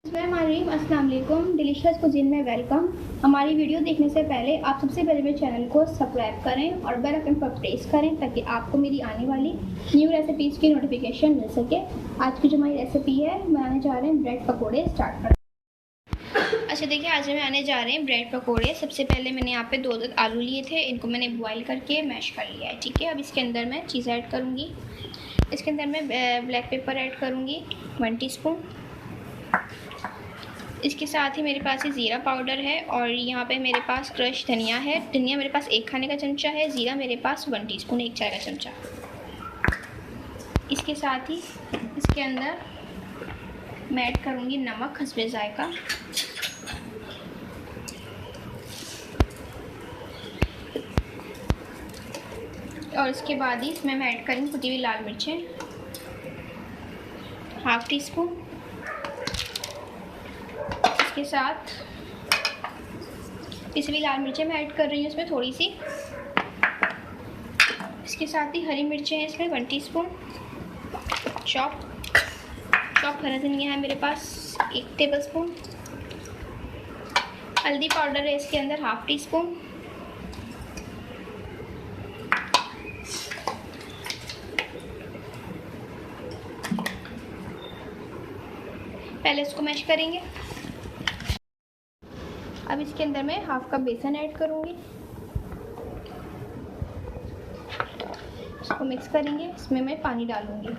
अस्सलाम वालेकुम, delicious cuisine में वेलकम। हमारी वीडियो देखने से पहले आप सबसे पहले मेरे चैनल को सब्सक्राइब करें और बेल आइकन पर प्रेस करें ताकि आपको मेरी आने वाली न्यू रेसिपीज़ की नोटिफिकेशन मिल सके। आज की जो हमारी रेसिपी है, बनाने जा रहे हैं ब्रेड पकोड़े। स्टार्ट करें। अच्छा देखिए, आज हम आने जा रहे हैं ब्रेड पकोड़े। सबसे पहले मैंने यहाँ पे 2 आलू लिए थे, इनको मैंने बॉईल करके मैश कर लिया है। ठीक है, अब इसके अंदर मैं चीज़ ऐड करूँगी। इसके अंदर मैं ब्लैक पेपर ऐड करूँगी 1 टीस्पून। इसके साथ ही मेरे पास ये ज़ीरा पाउडर है और यहाँ पे मेरे पास क्रश धनिया है। धनिया मेरे पास 1 खाने का चमचा है, ज़ीरा मेरे पास 1 टीस्पून 1 चाय का चमचा। इसके साथ ही इसके अंदर मैं ऐड करूँगी नमक हस्बे ज़ायका। और इसके बाद ही इसमें मैं ऐड करूँगी कुटी हुई लाल मिर्चें 1/2 टीस्पून। इसके साथ पिसी हुई लाल मिर्चें मैं ऐड कर रही हूँ इसमें थोड़ी सी। इसके साथ ही हरी मिर्चें हैं इसमें 1 टीस्पून। चॉप हरा धनिया है मेरे पास 1 टेबलस्पून। हल्दी पाउडर है इसके अंदर 1/2 टीस्पून। पहले इसको मैश करेंगे। अब इसके अंदर मैं 1/2 कप बेसन ऐड करूँगी। इसको मिक्स करेंगे। इसमें मैं पानी डालूँगी।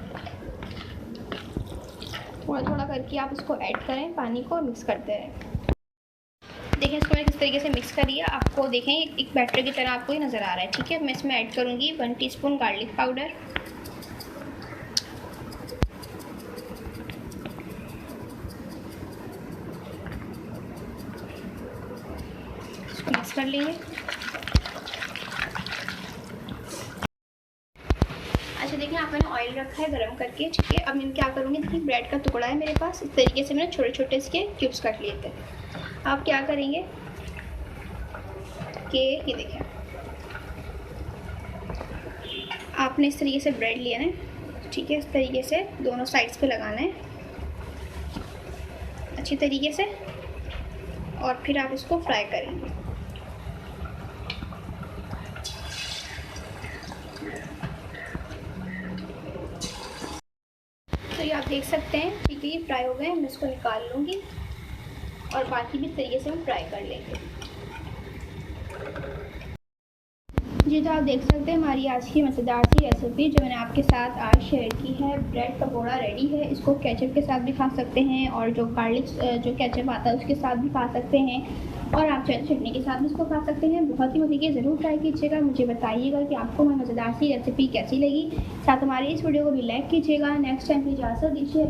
थोड़ा थोड़ा करके आप इसको ऐड करें पानी को और मिक्स करते रहें। देखें इसको मैंने किस तरीके से मिक्स करिए। आपको देखें एक बैटर की तरह आपको ये नज़र आ रहा है। ठीक है, मैं इसमें ऐड करूँगी 1 टीस्पून गार्लिक पाउडर। मिक्स कर लेंगे। अच्छा देखिए, यहाँ मैंने ऑयल रखा है गरम करके। ठीक है, अब मैं क्या करूँगी, देखिए ब्रेड का टुकड़ा है मेरे पास। इस तरीके से मैंने छोटे छोटे इसके क्यूब्स काट लिए थे। आप क्या करेंगे कि ये देखें, आपने इस तरीके से ब्रेड लिया है। ठीक है, इस तरीके से दोनों साइड्स पे लगाना है अच्छी तरीके से और फिर आप इसको फ्राई करेंगे। तो ये आप देख सकते हैं, ठीक है, ये फ्राई हो गए। मैं इसको निकाल लूँगी और बाकी भी इस तरीके से हम फ्राई कर लेंगे। जी, तो आप देख सकते हैं हमारी आज की मज़ेदार सी रेसिपी जो मैंने आपके साथ आज शेयर की है। ब्रेड पकोड़ा रेडी है। इसको केचप के साथ भी खा सकते हैं और जो गार्लिक जो केचप आता है उसके साथ भी खा सकते हैं और आप चाहे चटनी के साथ भी इसको खा सकते हैं। बहुत ही मज़े की, ज़रूर ट्राई कीजिएगा। मुझे बताइएगा कि आपको हमारी मज़ेदार सी रेसिपी कैसी लगी। साथ हमारी इस वीडियो को भी लाइक कीजिएगा। नेक्स्ट टाइम की इजाज़त दीजिए।